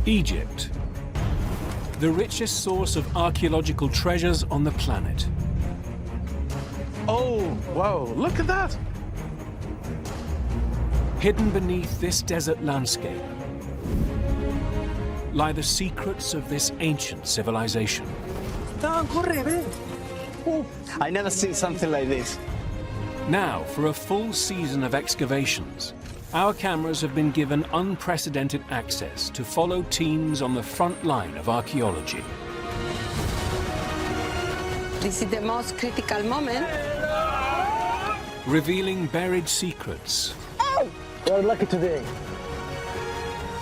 Egypt, the richest source of archaeological treasures on the planet. Oh, wow, look at that! Hidden beneath this desert landscape lie the secrets of this ancient civilization. I never seen something like this. Now, for a full season of excavations, our cameras have been given unprecedented access to follow teams on the front line of archaeology. This is the most critical moment. Revealing buried secrets. We're lucky today.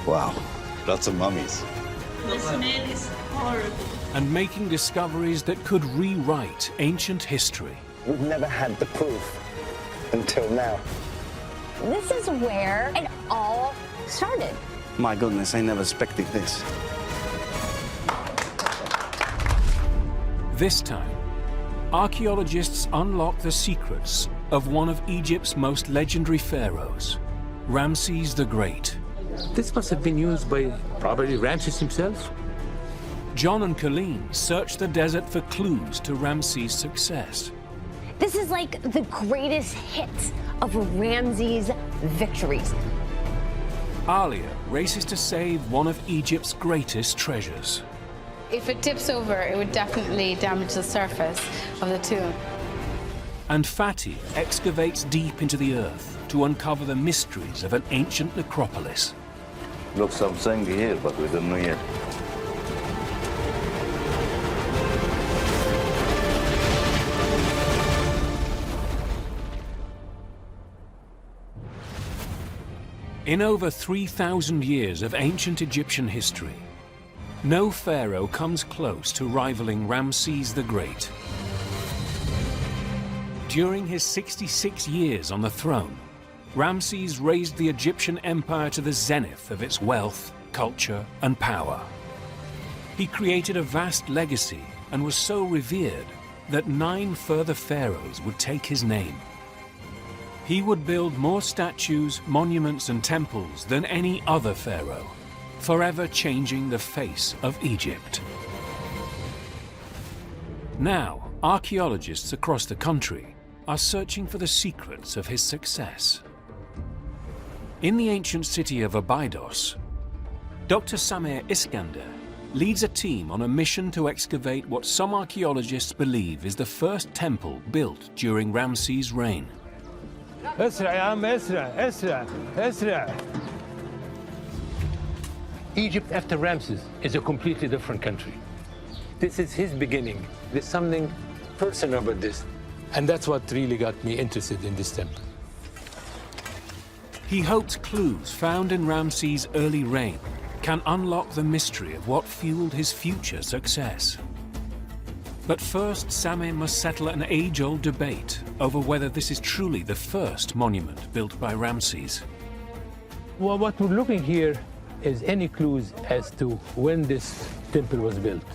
Wow, lots of mummies. The smell is horrible. And making discoveries that could rewrite ancient history. We've never had the proof until now. This is where it all started. My goodness, I never expected this. This time, archaeologists unlock the secrets of one of Egypt's most legendary pharaohs, Ramses the Great. This must have been used by probably Ramses himself. John and Colleen search the desert for clues to Ramses' success. This is like the greatest hit of Ramses' victories. Alia races to save one of Egypt's greatest treasures. If it tips over, it would definitely damage the surface of the tomb. And Fatih excavates deep into the earth to uncover the mysteries of an ancient necropolis. Looks something here, but we don't know yet. In over 3,000 years of ancient Egyptian history, no pharaoh comes close to rivaling Ramses the Great. During his 66 years on the throne, Ramses raised the Egyptian empire to the zenith of its wealth, culture, and power. He created a vast legacy and was so revered that 9 further pharaohs would take his name. He would build more statues, monuments, and temples than any other pharaoh, forever changing the face of Egypt. Now, archaeologists across the country are searching for the secrets of his success. In the ancient city of Abydos, Dr. Samir Iskander leads a team on a mission to excavate what some archaeologists believe is the first temple built during Ramses' reign. Egypt after Ramses is a completely different country. This is his beginning. There's something personal about this. And that's what really got me interested in this temple. He hopes clues found in Ramses' early reign can unlock the mystery of what fueled his future success. But first, Samir must settle an age-old debate over whether this is truly the first monument built by Ramses. Well, what we're looking here is any clues as to when this temple was built.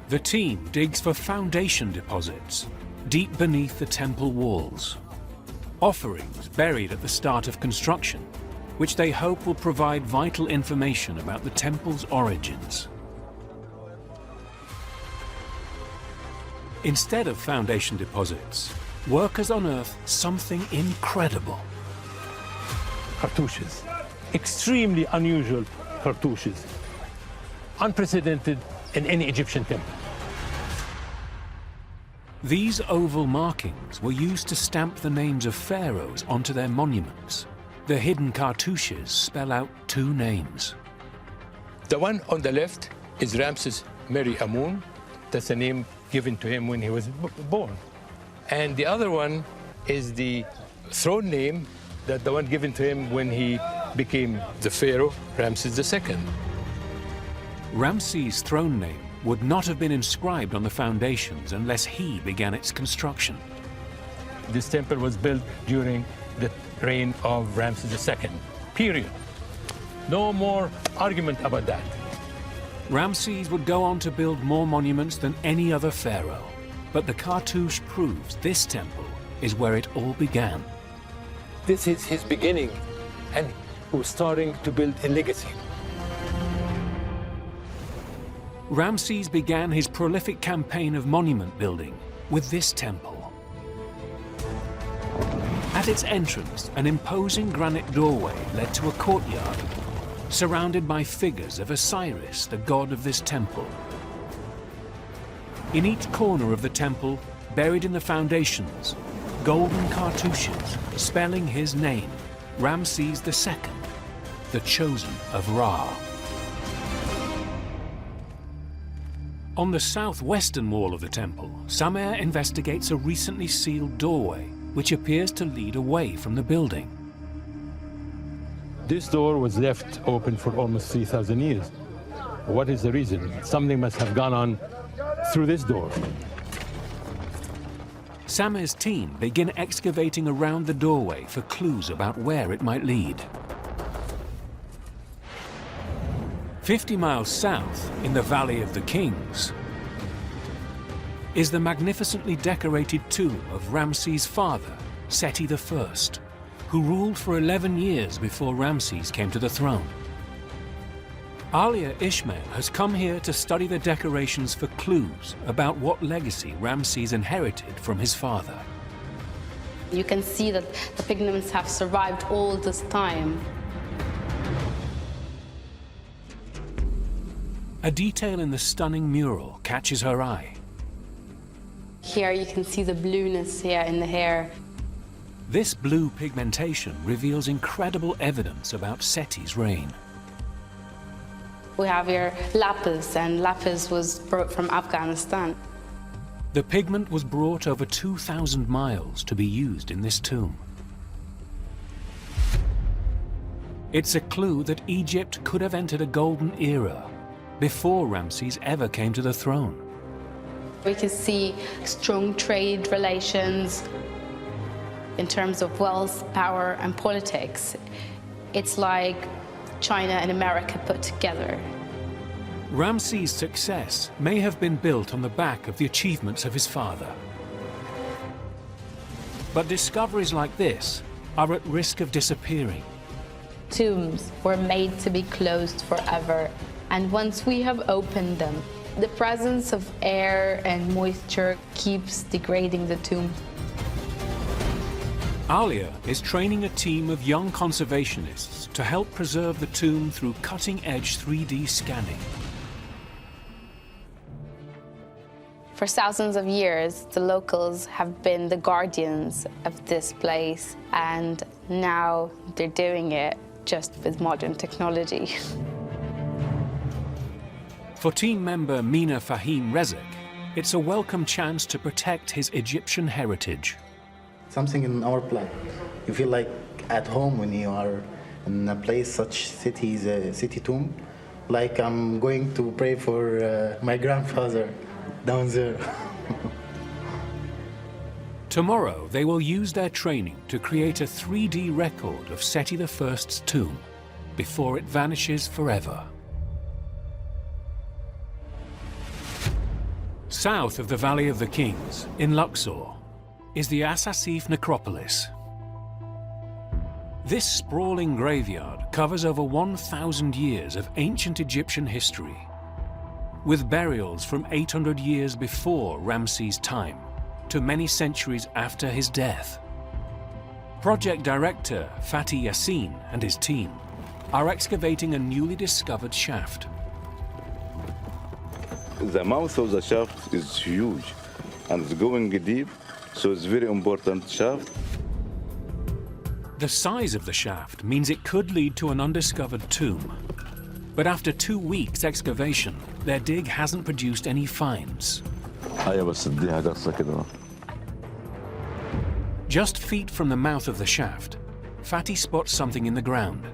The team digs for foundation deposits deep beneath the temple walls. Offerings buried at the start of construction, which they hope will provide vital information about the temple's origins. Instead of foundation deposits, workers unearth something incredible. Cartouches. Extremely unusual cartouches. Unprecedented in any Egyptian temple. These oval markings were used to stamp the names of pharaohs onto their monuments. The hidden cartouches spell out 2 names. The one on the left is Ramses Meri Amun. That's a name given to him when he was born. And the other one is the throne name, that the one given to him when he became the pharaoh, Ramses II. Ramses' throne name would not have been inscribed on the foundations unless he began its construction. This temple was built during the reign of Ramses II, period. No more argument about that. Ramses would go on to build more monuments than any other pharaoh, but the cartouche proves this temple is where it all began. This is his beginning, and he was starting to build a legacy. Ramses began his prolific campaign of monument building with this temple. At its entrance, an imposing granite doorway led to a courtyard, surrounded by figures of Osiris, the god of this temple. In each corner of the temple, buried in the foundations, golden cartouches spelling his name, Ramses II, the chosen of Ra. On the southwestern wall of the temple, Samer investigates a recently sealed doorway, which appears to lead away from the building. This door was left open for almost 3,000 years. What is the reason? Something must have gone on through this door. Samer's team begin excavating around the doorway for clues about where it might lead. 50 miles south, in the Valley of the Kings, is the magnificently decorated tomb of Ramses' father, Seti I, who ruled for 11 years before Ramses came to the throne. Alia Ishmael has come here to study the decorations for clues about what legacy Ramses inherited from his father. You can see that the pigments have survived all this time. A detail in the stunning mural catches her eye. Here you can see the blueness here in the hair. This blue pigmentation reveals incredible evidence about Seti's reign. We have here lapis, and lapis was brought from Afghanistan. The pigment was brought over 2,000 miles to be used in this tomb. It's a clue that Egypt could have entered a golden era before Ramses ever came to the throne. We can see strong trade relations in terms of wealth, power, and politics. It's like China and America put together. Ramses' success may have been built on the back of the achievements of his father. But discoveries like this are at risk of disappearing. Tombs were made to be closed forever, and once we have opened them, the presence of air and moisture keeps degrading the tomb. Alia is training a team of young conservationists to help preserve the tomb through cutting-edge 3D scanning. For thousands of years, the locals have been the guardians of this place, and now they're doing it just with modern technology. For team member Mina Fahim Rezek, it's a welcome chance to protect his Egyptian heritage. Something in our blood. You feel like at home when you are in a place such cities, a city tomb. Like I'm going to pray for my grandfather down there. Tomorrow, they will use their training to create a 3D record of Seti I's tomb before it vanishes forever. South of the Valley of the Kings, in Luxor, is the Asasif necropolis. This sprawling graveyard covers over 1,000 years of ancient Egyptian history, with burials from 800 years before Ramses' time to many centuries after his death. Project director Fatih Yassin and his team are excavating a newly discovered shaft. The mouth of the shaft is huge and it's going deep, so it's very important shaft. The size of the shaft means it could lead to an undiscovered tomb. But after 2 weeks' excavation, their dig hasn't produced any finds. Just feet from the mouth of the shaft, Fatih spots something in the ground.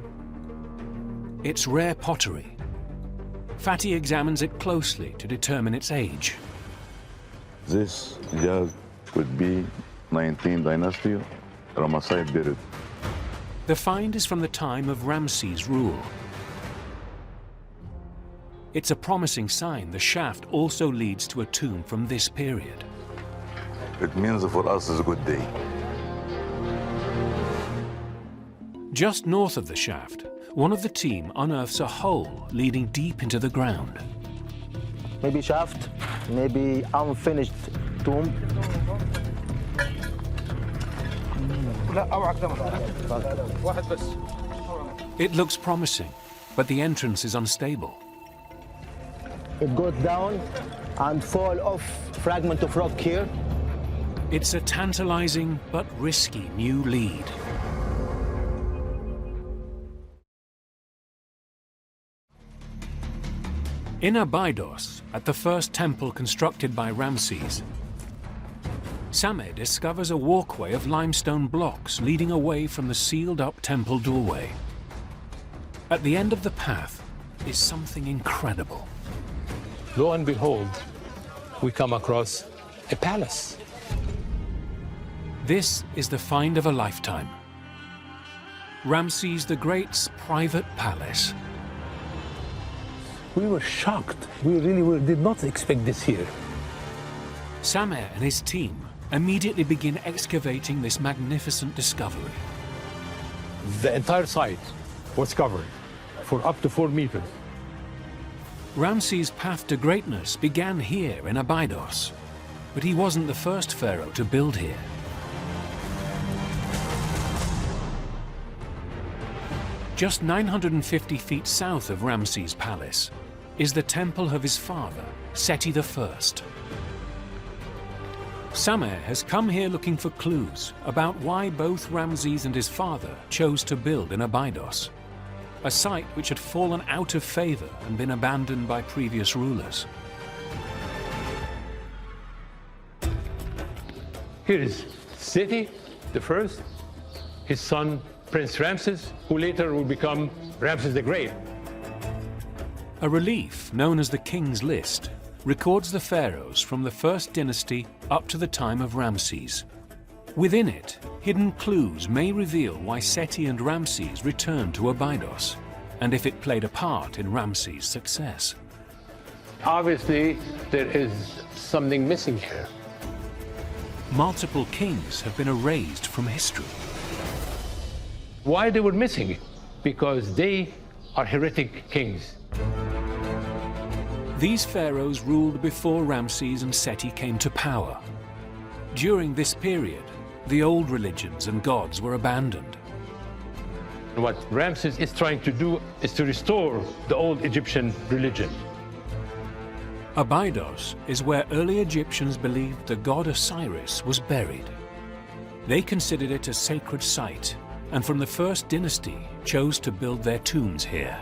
It's rare pottery. Fatih examines it closely to determine its age. This jug could be 19th dynasty, Ramesside period. The find is from the time of Ramses' rule. It's a promising sign the shaft also leads to a tomb from this period. It means for us it's a good day. Just north of the shaft, one of the team unearths a hole leading deep into the ground. maybe shaft, maybe unfinished tomb. It looks promising, but the entrance is unstable. It goes down and fall off fragment of rock here. It's a tantalizing but risky new lead. In Abydos, at the first temple constructed by Ramses, Sameh discovers a walkway of limestone blocks leading away from the sealed-up temple doorway. At the end of the path is something incredible. Lo and behold, we come across a palace. This is the find of a lifetime. Ramses the Great's private palace. We were shocked. We really did not expect this here. Sameh and his team immediately begin excavating this magnificent discovery. The entire site was covered for up to 4 meters. Ramses' path to greatness began here in Abydos, but he wasn't the first pharaoh to build here. Just 950 feet south of Ramses' palace is the temple of his father, Seti I. Sameh has come here looking for clues about why both Ramses and his father chose to build in Abydos, a site which had fallen out of favor and been abandoned by previous rulers. Here is Seti I, his son Prince Ramses, who later will become Ramses the Great. A relief known as the King's List records the pharaohs from the first dynasty up to the time of Ramses. Within it, hidden clues may reveal why Seti and Ramses returned to Abydos, and if it played a part in Ramses' success. Obviously, there is something missing here. Multiple kings have been erased from history. Why they were missing? Because they are heretic kings. These pharaohs ruled before Ramses and Seti came to power. During this period, the old religions and gods were abandoned. What Ramses is trying to do is to restore the old Egyptian religion. Abydos is where early Egyptians believed the god Osiris was buried. They considered it a sacred site, and from the first dynasty chose to build their tombs here.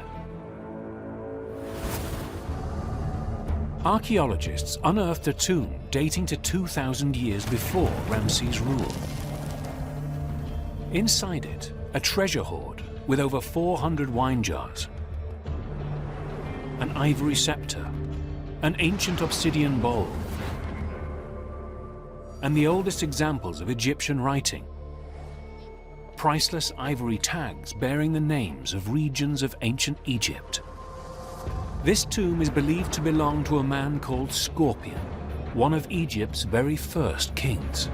Archaeologists unearthed a tomb dating to 2,000 years before Ramses' rule. Inside it, a treasure hoard with over 400 wine jars, an ivory scepter, an ancient obsidian bowl, and the oldest examples of Egyptian writing. Priceless ivory tags bearing the names of regions of ancient Egypt. This tomb is believed to belong to a man called Scorpion, one of Egypt's very first kings.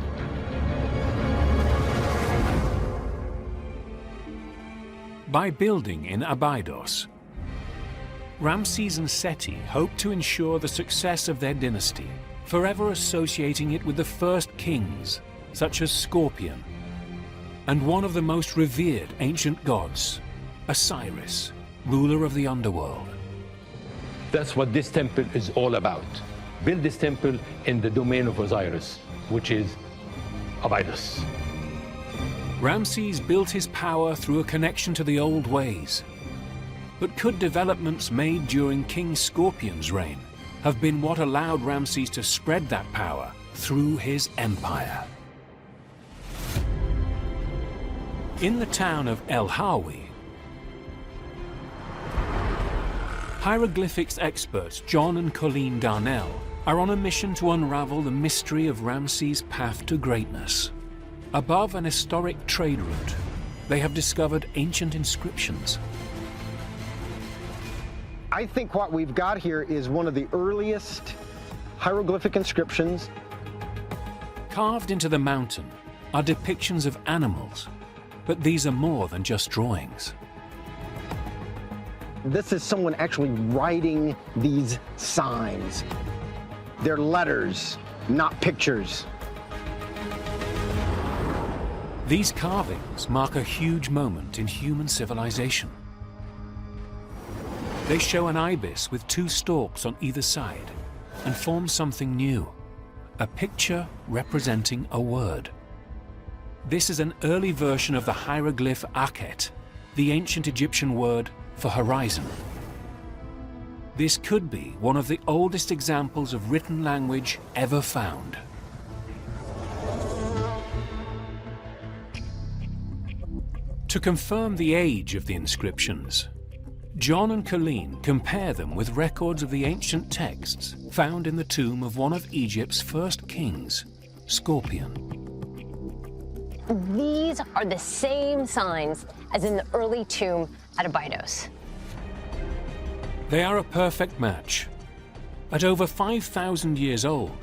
By building in Abydos, Ramses and Seti hoped to ensure the success of their dynasty, forever associating it with the first kings, such as Scorpion, and one of the most revered ancient gods, Osiris, ruler of the underworld. That's what this temple is all about. Build this temple in the domain of Osiris, which is Abydos. Ramses built his power through a connection to the old ways. But could developments made during King Scorpion's reign have been what allowed Ramses to spread that power through his empire? In the town of El Hawi, hieroglyphics experts John and Colleen Darnell are on a mission to unravel the mystery of Ramses' path to greatness. Above an historic trade route, they have discovered ancient inscriptions. I think what we've got here is one of the earliest hieroglyphic inscriptions. Carved into the mountain are depictions of animals, but these are more than just drawings. This is someone actually writing these signs. They're letters, not pictures. These carvings mark a huge moment in human civilization. They show an ibis with two stalks on either side and form something new, a picture representing a word. This is an early version of the hieroglyph akhet, the ancient Egyptian word for horizon. This could be one of the oldest examples of written language ever found. To confirm the age of the inscriptions, John and Colleen compare them with records of the ancient texts found in the tomb of one of Egypt's first kings, Scorpion. These are the same signs as in the early tomb at Abydos. They are a perfect match. At over 5,000 years old,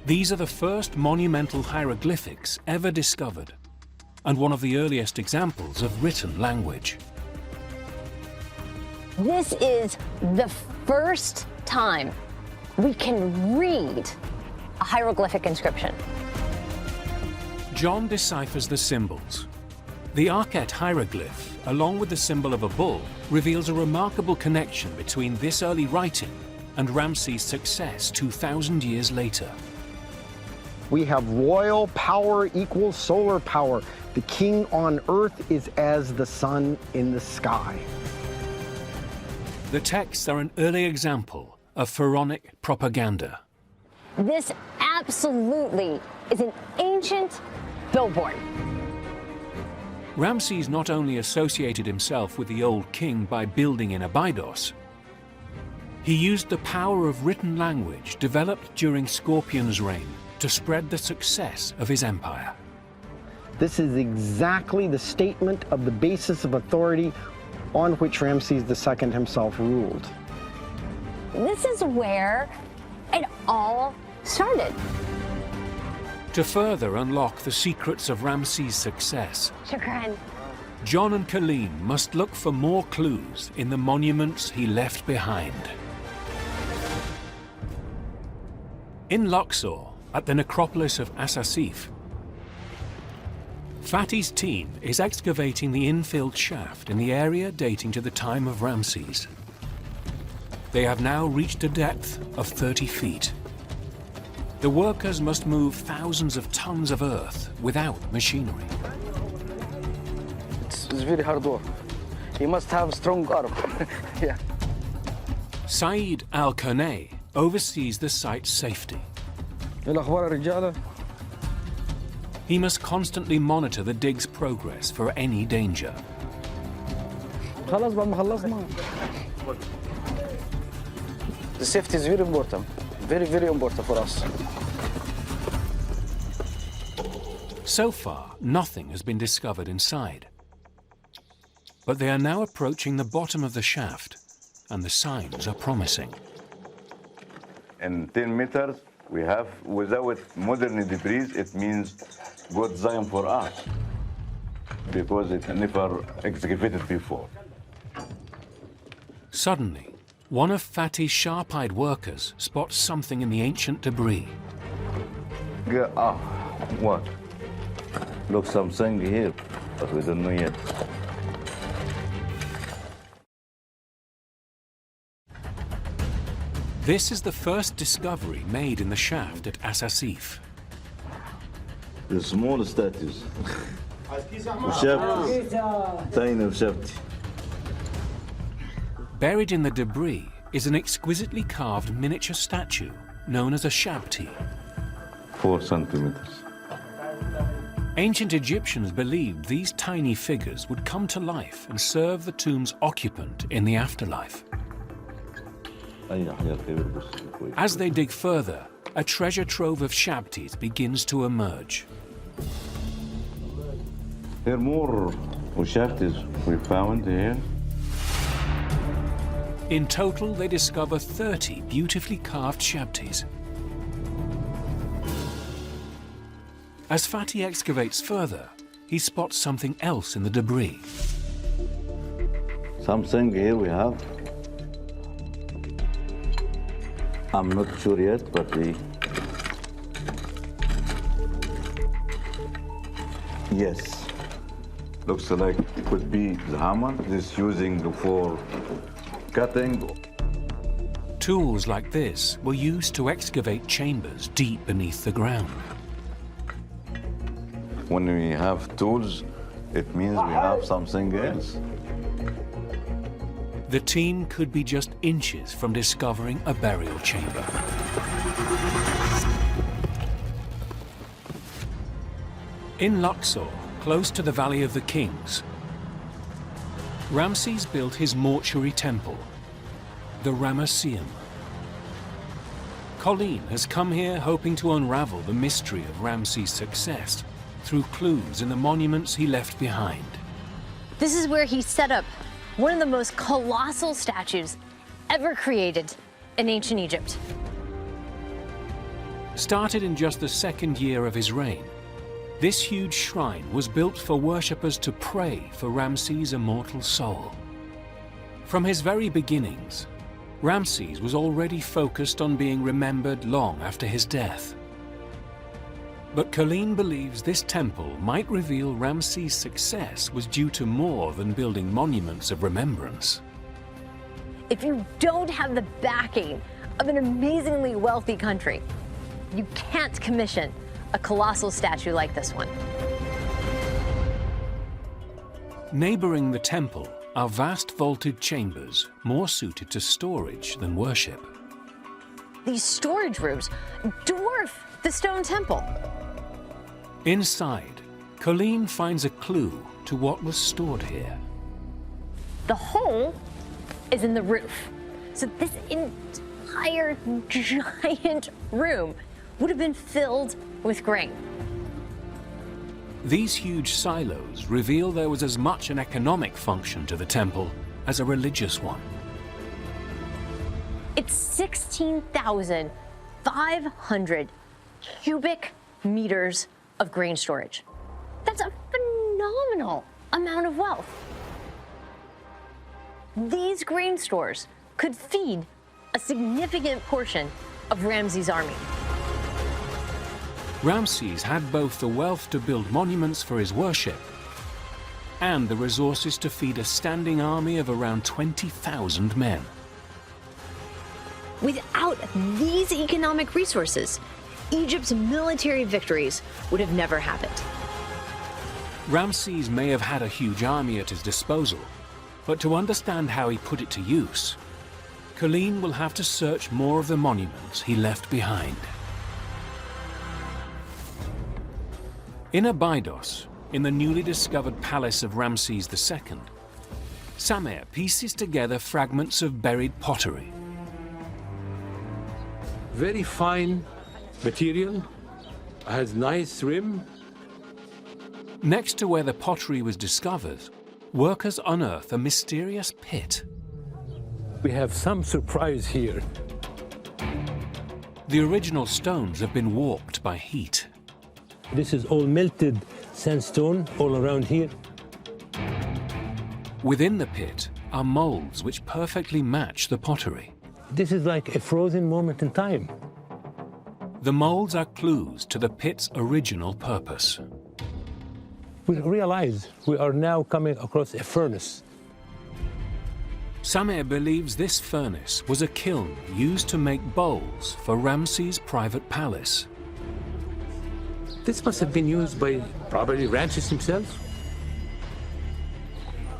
these are the first monumental hieroglyphics ever discovered, and one of the earliest examples of written language. This is the first time we can read a hieroglyphic inscription. John deciphers the symbols. The Akhet hieroglyph, along with the symbol of a bull, reveals a remarkable connection between this early writing and Ramses' success 2,000 years later. We have royal power equals solar power. The king on earth is as the sun in the sky. The texts are an early example of pharaonic propaganda. This absolutely is an ancient billboard. Ramses not only associated himself with the old king by building in Abydos, he used the power of written language developed during Scorpion's reign to spread the success of his empire. This is exactly the statement of the basis of authority on which Ramses II himself ruled. This is where it all started. To further unlock the secrets of Ramses' success, Shukran. John and Colleen must look for more clues in the monuments he left behind. In Luxor, at the necropolis of Asasif, Fatty's team is excavating the infilled shaft in the area dating to the time of Ramses. They have now reached a depth of 30 feet. The workers must move thousands of tons of earth without machinery. It's very hard work. You must have strong arm. Yeah. Saeed Al-Khaneh oversees the site's safety. He must constantly monitor the dig's progress for any danger. The safety is very important. Very, very important for us. So far, nothing has been discovered inside. But they are now approaching the bottom of the shaft, and the signs are promising. In 10 meters, we have, without modern debris, it means good sign for us, because it never excavated before. Suddenly, one of Fatty's sharp-eyed workers spots something in the ancient debris. What? Look, something here, but we don't know yet. This is the first discovery made in the shaft at Asasif. The small statues. Tiny shaft. Buried in the debris is an exquisitely carved miniature statue known as a shabti. 4 centimeters. Ancient Egyptians believed these tiny figures would come to life and serve the tomb's occupant in the afterlife. As they dig further, a treasure trove of shabtis begins to emerge. There are more shafts we found here. In total, they discover 30 beautifully carved shabtis. As Fatty excavates further, he spots something else in the debris. Something here we have I'm not sure yet, but yes. Looks like it could be the hammer. This using for cutting. Tools like this were used to excavate chambers deep beneath the ground. When we have tools, it means we have something else. The team could be just inches from discovering a burial chamber. In Luxor, close to the Valley of the Kings, Ramses built his mortuary temple, the Ramesseum. Colleen has come here hoping to unravel the mystery of Ramses' success through clues in the monuments he left behind. This is where he set up one of the most colossal statues ever created in ancient Egypt. Started in just the second year of his reign, this huge shrine was built for worshippers to pray for Ramses' immortal soul. From his very beginnings, Ramses was already focused on being remembered long after his death. But Colleen believes this temple might reveal Ramses' success was due to more than building monuments of remembrance. If you don't have the backing of an amazingly wealthy country, you can't commission a colossal statue like this one. Neighboring the temple are vast vaulted chambers, more suited to storage than worship. These storage rooms dwarf the stone temple. Inside, Colleen finds a clue to what was stored here. The hole is in the roof. So this entire giant room would have been filled with grain. These huge silos reveal there was as much an economic function to the temple as a religious one. It's 16,500 cubic meters of grain storage. That's a phenomenal amount of wealth. These grain stores could feed a significant portion of Ramses' army. Ramses had both the wealth to build monuments for his worship and the resources to feed a standing army of around 20,000 men. Without these economic resources, Egypt's military victories would have never happened. Ramses may have had a huge army at his disposal, but to understand how he put it to use, Colleen will have to search more of the monuments he left behind. In Abydos, in the newly discovered palace of Ramses II, Samer pieces together fragments of buried pottery. Very fine material, has nice rim. Next to where the pottery was discovered, workers unearth a mysterious pit. We have some surprise here. The original stones have been warped by heat. This is all melted sandstone all around here. Within the pit are molds which perfectly match the pottery. This is like a frozen moment in time. The molds are clues to the pit's original purpose. We realize we are now coming across a furnace. Samer believes this furnace was a kiln used to make bowls for Ramses' private palace. This must have been used by probably Ramses himself.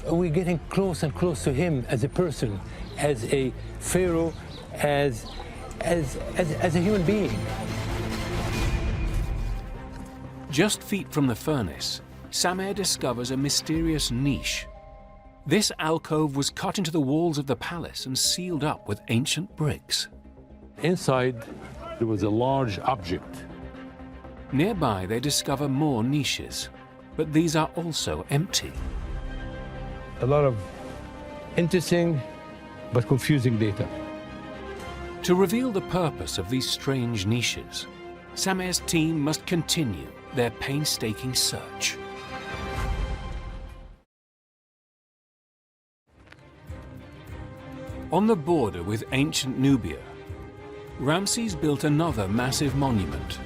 We're getting close and close to him as a person, as a pharaoh, as a human being. Just feet from the furnace, Samer discovers a mysterious niche. This alcove was cut into the walls of the palace and sealed up with ancient bricks. Inside, there was a large object. Nearby, they discover more niches, but these are also empty. A lot of interesting but confusing data. To reveal the purpose of these strange niches, Samer's team must continue their painstaking search. On the border with ancient Nubia, Ramses built another massive monument,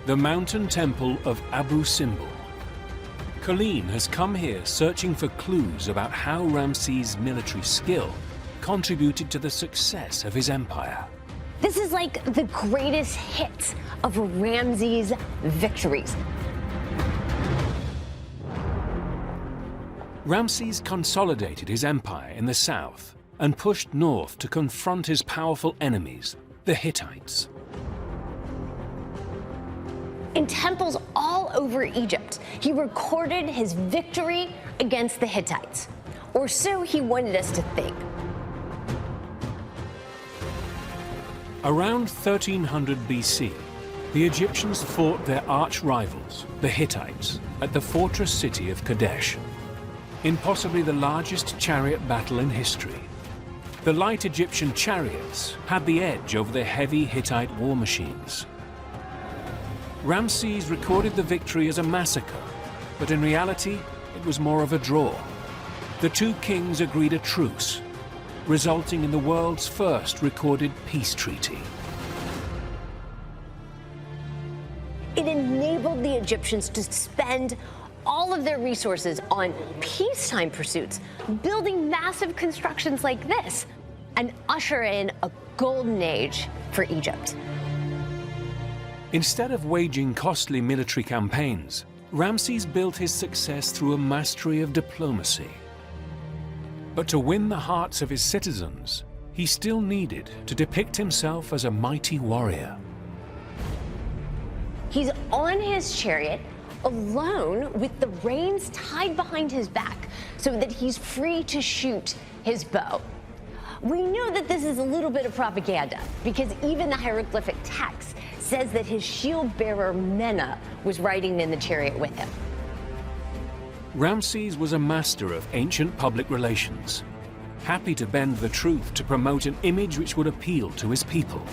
the mountain temple of Abu Simbel. Colleen has come here searching for clues about how Ramses' military skill contributed to the success of his empire. This is like the greatest hits of Ramses' victories. Ramses consolidated his empire in the south and pushed north to confront his powerful enemies, the Hittites. In temples all over Egypt, he recorded his victory against the Hittites, or so he wanted us to think. Around 1300 BC, the Egyptians fought their arch rivals, the Hittites, at the fortress city of Kadesh, in possibly the largest chariot battle in history. The light Egyptian chariots had the edge over the heavy Hittite war machines. Ramses recorded the victory as a massacre, but in reality, it was more of a draw. The two kings agreed a truce, resulting in the world's first recorded peace treaty. It enabled the Egyptians to spend all of their resources on peacetime pursuits, building massive constructions like this, and usher in a golden age for Egypt. Instead of waging costly military campaigns, Ramses built his success through a mastery of diplomacy. But to win the hearts of his citizens, he still needed to depict himself as a mighty warrior. He's on his chariot, alone, with the reins tied behind his back so that he's free to shoot his bow. We know that this is a little bit of propaganda because even the hieroglyphic text says that his shield bearer Mena was riding in the chariot with him. Ramses was a master of ancient public relations, happy to bend the truth to promote an image which would appeal to his people.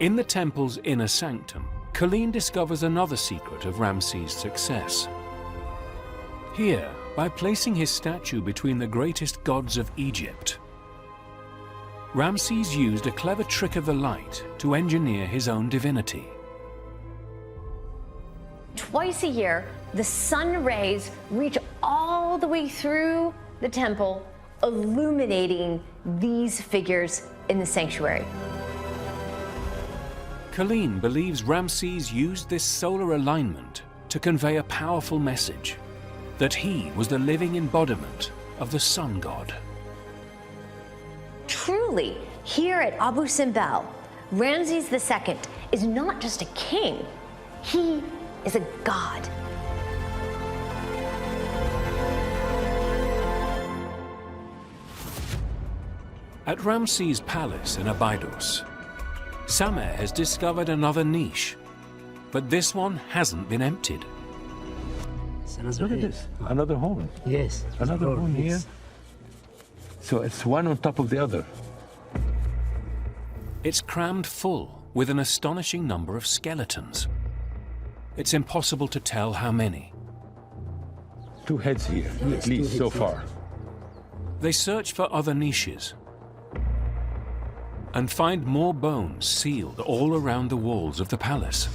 In the temple's inner sanctum, Colleen discovers another secret of Ramses' success. Here, by placing his statue between the greatest gods of Egypt, Ramses used a clever trick of the light to engineer his own divinity. Twice a year, the sun rays reach all the way through the temple, illuminating these figures in the sanctuary. Colleen believes Ramses used this solar alignment to convey a powerful message, that he was the living embodiment of the sun god. Truly, here at Abu Simbel, Ramses II is not just a king, he is a god. At Ramses' palace in Abydos, Samer has discovered another niche, but this one hasn't been emptied. Look at this, another horn. Yes. Another horn here. Yes. So it's one on top of the other. It's crammed full with an astonishing number of skeletons. It's impossible to tell how many. 2 heads here, at least so far. They search for other niches and find more bones sealed all around the walls of the palace.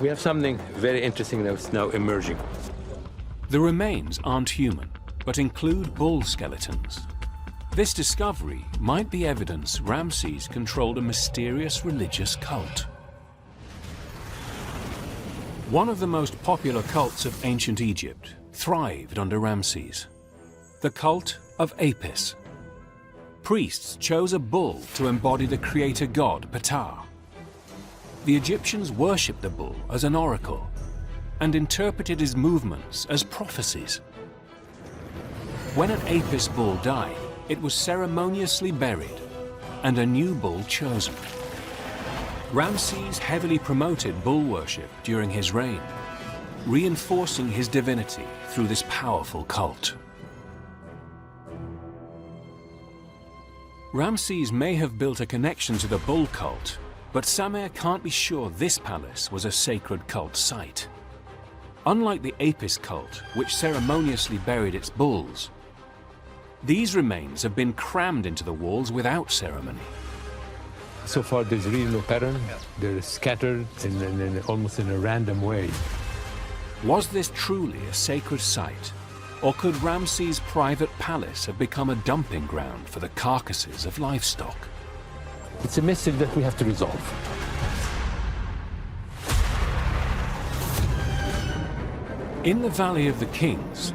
We have something very interesting that's now emerging. The remains aren't human, but include bull skeletons. This discovery might be evidence Ramses controlled a mysterious religious cult. One of the most popular cults of ancient Egypt thrived under Ramses, the cult of Apis. Priests chose a bull to embody the creator god Ptah. The Egyptians worshipped the bull as an oracle and interpreted his movements as prophecies. When an Apis bull died, it was ceremoniously buried and a new bull chosen. Ramses heavily promoted bull worship during his reign, reinforcing his divinity through this powerful cult. Ramses may have built a connection to the bull cult, but Samer can't be sure this palace was a sacred cult site. Unlike the Apis cult, which ceremoniously buried its bulls, These remains have been crammed into the walls without ceremony. So far, there's really no pattern. They're scattered almost in a random way. Was this truly a sacred site? Or could Ramses' private palace have become a dumping ground for the carcasses of livestock? It's a mystery that we have to resolve. In the Valley of the Kings,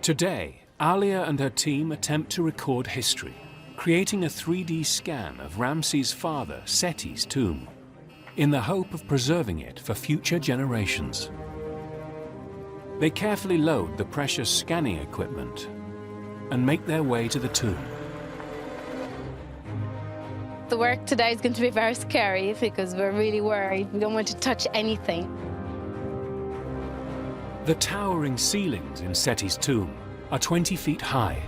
today, Alia and her team attempt to record history, creating a 3D scan of Ramses' father, Seti's tomb, in the hope of preserving it for future generations. They carefully load the precious scanning equipment and make their way to the tomb. The work today is going to be very scary because we're really worried. We don't want to touch anything. The towering ceilings in Seti's tomb are 20 feet high.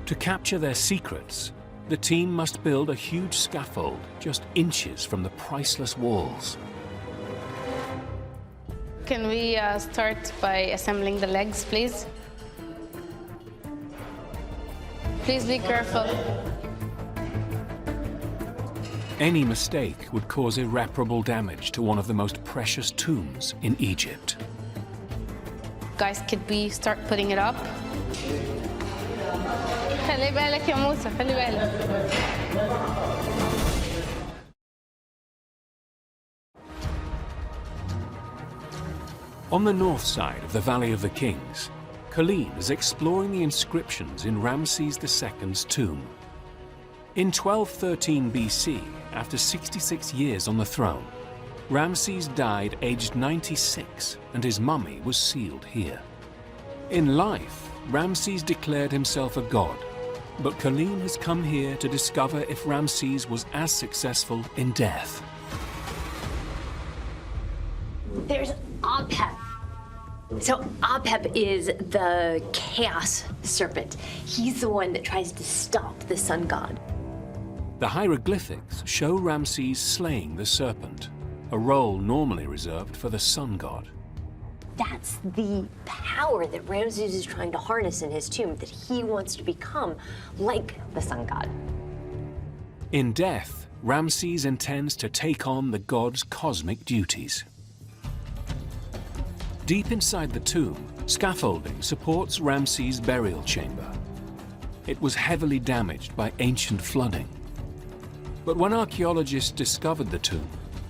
To capture their secrets, the team must build a huge scaffold just inches from the priceless walls. Can we start by assembling the legs, please? Please be careful. Any mistake would cause irreparable damage to one of the most precious tombs in Egypt. Guys, could we start putting it up? خلي بالك يا موسى، خلي بالك. On the north side of the Valley of the Kings, Colleen is exploring the inscriptions in Ramses II's tomb. In 1213 BC, after 66 years on the throne, Ramses died aged 96 and his mummy was sealed here. In life, Ramses declared himself a god, but Colleen has come here to discover if Ramses was as successful in death. There's Apep. So Apep is the chaos serpent. He's the one that tries to stop the sun god. The hieroglyphics show Ramses slaying the serpent, a role normally reserved for the sun god. That's the power that Ramses is trying to harness in his tomb, that he wants to become like the sun god. In death, Ramses intends to take on the god's cosmic duties. Deep inside the tomb, scaffolding supports Ramses' burial chamber. It was heavily damaged by ancient flooding. But when archaeologists discovered the tomb,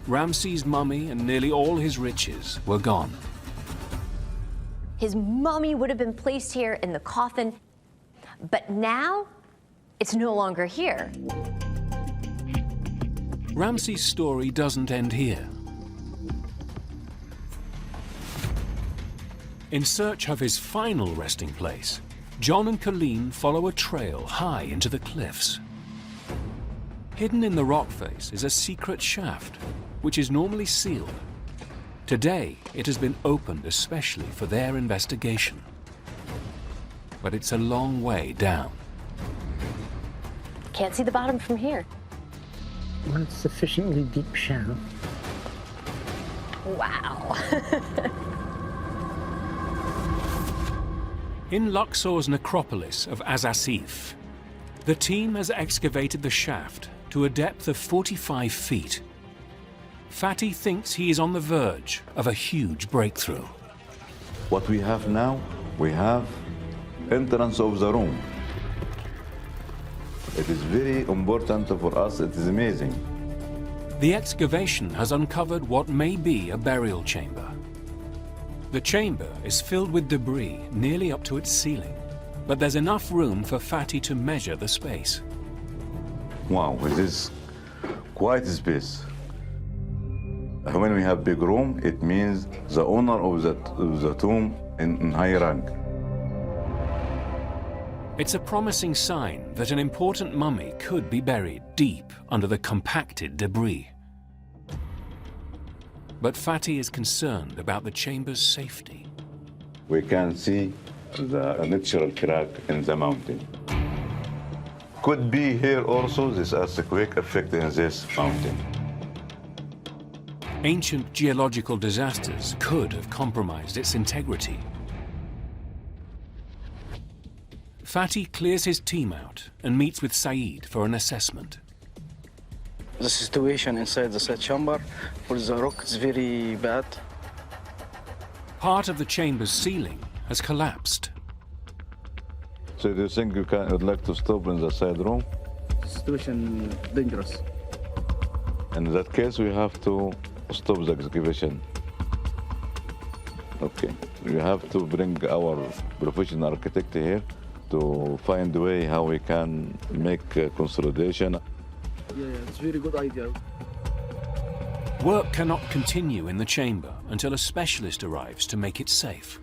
Ramses' mummy and nearly all his riches were gone. His mummy would have been placed here in the coffin, but now it's no longer here. Ramses' story doesn't end here. In search of his final resting place, John and Colleen follow a trail high into the cliffs. Hidden in the rock face is a secret shaft, which is normally sealed. Today, it has been opened especially for their investigation. But it's a long way down. Can't see the bottom from here. Not sufficiently deep shaft. Wow. In Luxor's necropolis of Azasif, the team has excavated the shaft to a depth of 45 feet. Fatih thinks he is on the verge of a huge breakthrough. What we have now, we have entrance of the room. It is very important for us. It is amazing. The excavation has uncovered what may be a burial chamber. The chamber is filled with debris nearly up to its ceiling, but there's enough room for Fatih to measure the space. Wow, it is quite a space. When we have big room, it means the owner of the tomb in high rank. It's a promising sign that an important mummy could be buried deep under the compacted debris. But Fatih is concerned about the chamber's safety. We can see the natural crack in the mountain. Could be here also this earthquake affecting this mountain. Ancient geological disasters could have compromised its integrity. Fatih clears his team out and meets with Saeed for an assessment. The situation inside the Seti chamber for the rock is very bad. Part of the chamber's ceiling has collapsed. So do you think would like to stop in the side room? Situation dangerous. In that case, we have to stop the excavation. Okay, we have to bring our professional architect here to find a way how we can make consolidation. Yeah, it's a very good idea. Work cannot continue in the chamber until a specialist arrives to make it safe.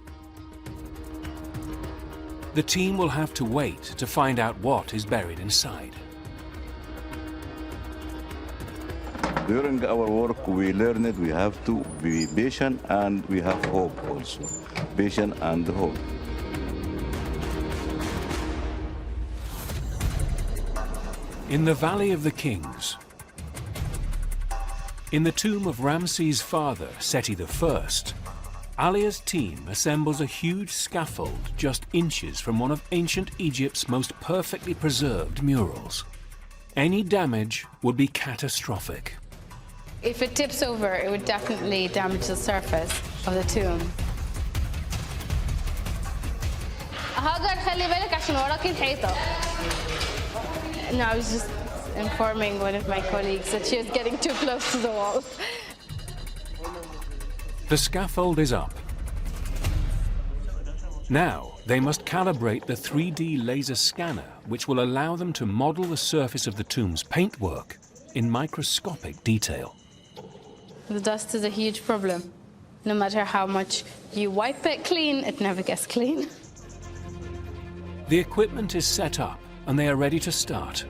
The team will have to wait to find out what is buried inside. During our work, we learned we have to be patient and we have hope also. Patient and hope. In the Valley of the Kings, in the tomb of Ramses' father, Seti I, Alia's team assembles a huge scaffold just inches from one of ancient Egypt's most perfectly preserved murals. Any damage would be catastrophic. If it tips over, it would definitely damage the surface of the tomb. No, I was just informing one of my colleagues that she was getting too close to the wall. The scaffold is up. Now they must calibrate the 3D laser scanner, which will allow them to model the surface of the tomb's paintwork in microscopic detail. The dust is a huge problem. No matter how much you wipe it clean, it never gets clean. The equipment is set up and they are ready to start.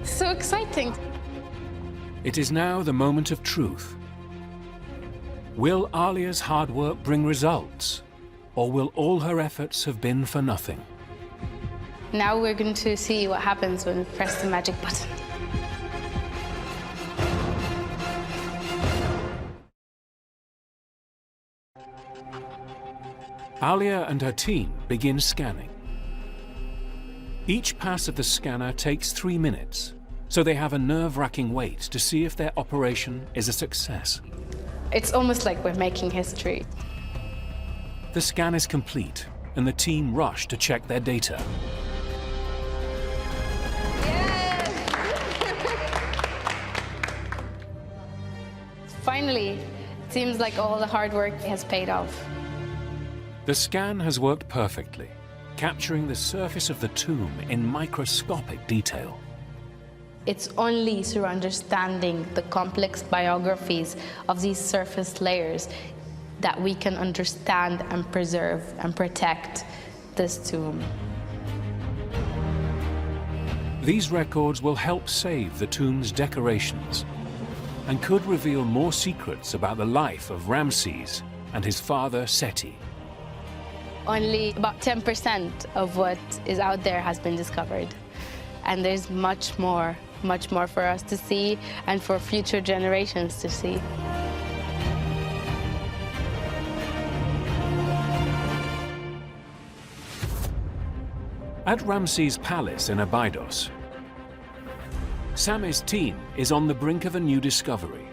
So exciting. It is now the moment of truth. Will Alia's hard work bring results, or will all her efforts have been for nothing? Now we're going to see what happens when we press the magic button. Alia and her team begin scanning. Each pass of the scanner takes 3 minutes, so they have a nerve-wracking wait to see if their operation is a success. It's almost like we're making history. The scan is complete, and the team rush to check their data. Finally, it seems like all the hard work has paid off. The scan has worked perfectly, capturing the surface of the tomb in microscopic detail. It's only through understanding the complex biographies of these surface layers that we can understand and preserve and protect this tomb. These records will help save the tomb's decorations and could reveal more secrets about the life of Ramses and his father Seti. Only about 10% of what is out there has been discovered. And there's much more for us to see and for future generations to see. At Ramses' palace in Abydos, Sammy's team is on the brink of a new discovery.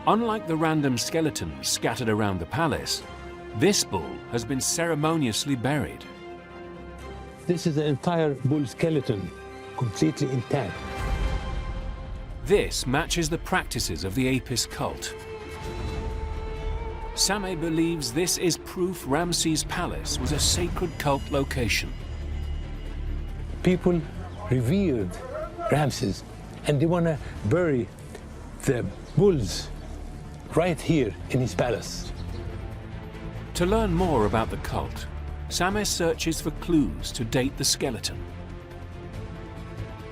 Unlike the random skeletons scattered around the palace, this bull has been ceremoniously buried. This is an entire bull skeleton, completely intact. This matches the practices of the Apis cult. Sameh believes this is proof Ramses' palace was a sacred cult location. People revered Ramses, and they want to bury the bulls right here in his palace. To learn more about the cult, Sameh searches for clues to date the skeleton.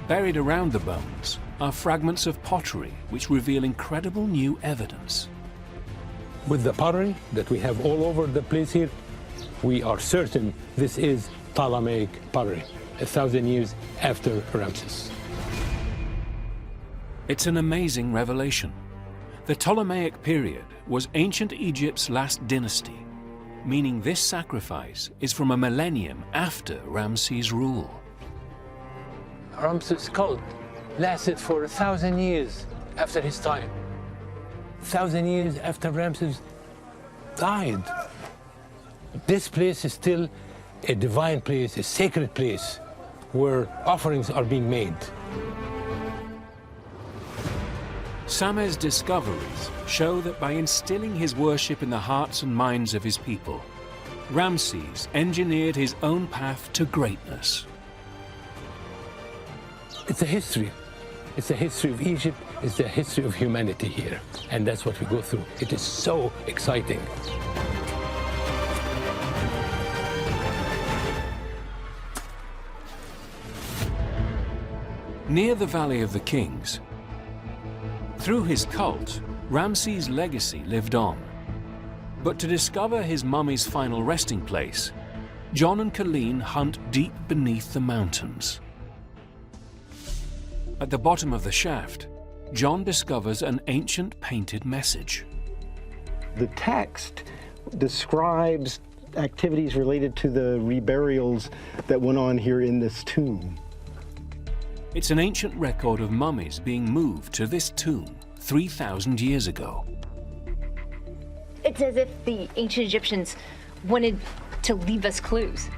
Buried around the bones are fragments of pottery which reveal incredible new evidence. With the pottery that we have all over the place here, we are certain this is Ptolemaic pottery, 1,000 years after Ramses. It's an amazing revelation. The Ptolemaic period was ancient Egypt's last dynasty. meaning this sacrifice is from a millennium after Ramses' rule. Ramses' cult lasted for 1,000 years after his time. 1,000 years after Ramses died. This place is still a divine place, a sacred place, where offerings are being made. Same's discoveries show that by instilling his worship in the hearts and minds of his people, Ramses engineered his own path to greatness. It's a history. It's the history of Egypt, it's the history of humanity here. And that's what we go through. It is so exciting. Near the Valley of the Kings, through his cult, Ramses' legacy lived on. But to discover his mummy's final resting place, John and Colleen hunt deep beneath the mountains. At the bottom of the shaft, John discovers an ancient painted message. The text describes activities related to the reburials that went on here in this tomb. It's an ancient record of mummies being moved to this tomb 3,000 years ago. It's as if the ancient Egyptians wanted to leave us clues.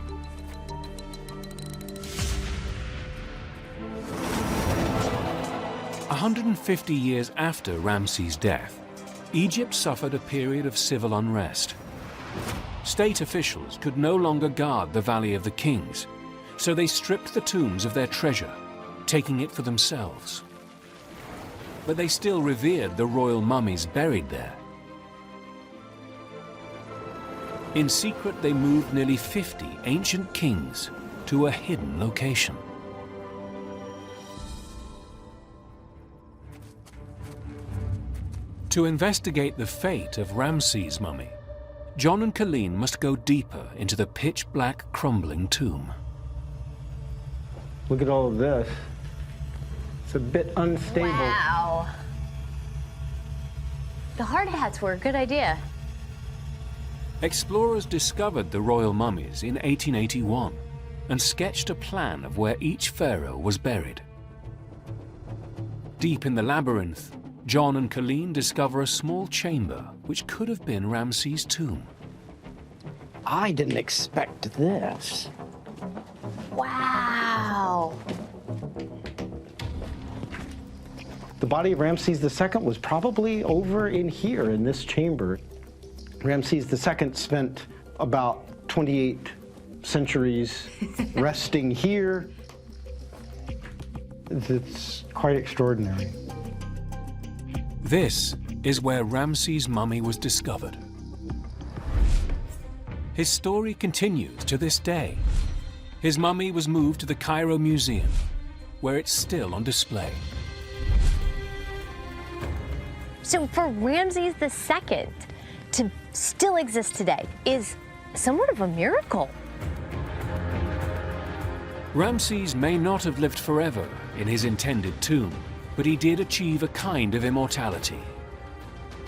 A 150 years after Ramses' death, Egypt suffered a period of civil unrest. State officials could no longer guard the Valley of the Kings, so they stripped the tombs of their treasure, taking it for themselves. But they still revered the royal mummies buried there. In secret, they moved nearly 50 ancient kings to a hidden location. To investigate the fate of Ramses' mummy, John and Colleen must go deeper into the pitch-black crumbling tomb. Look at all of this. It's a bit unstable. Wow. The hard hats were a good idea. Explorers discovered the royal mummies in 1881 and sketched a plan of where each pharaoh was buried. Deep in the labyrinth, John and Colleen discover a small chamber which could have been Ramses' tomb. I didn't expect this. Wow. The body of Ramses II was probably over in here in this chamber. Ramses II spent about 28 centuries resting here. It's quite extraordinary. This is where Ramses' mummy was discovered. His story continues to this day. His mummy was moved to the Cairo Museum, where it's still on display. So for Ramses II to still exist today is somewhat of a miracle. Ramses may not have lived forever in his intended tomb, but he did achieve a kind of immortality.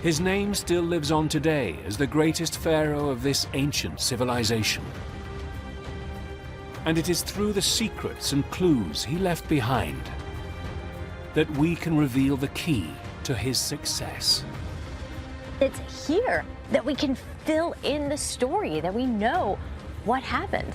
His name still lives on today as the greatest pharaoh of this ancient civilization. And it is through the secrets and clues he left behind that we can reveal the key to his success. It's here that we can fill in the story, that we know what happened.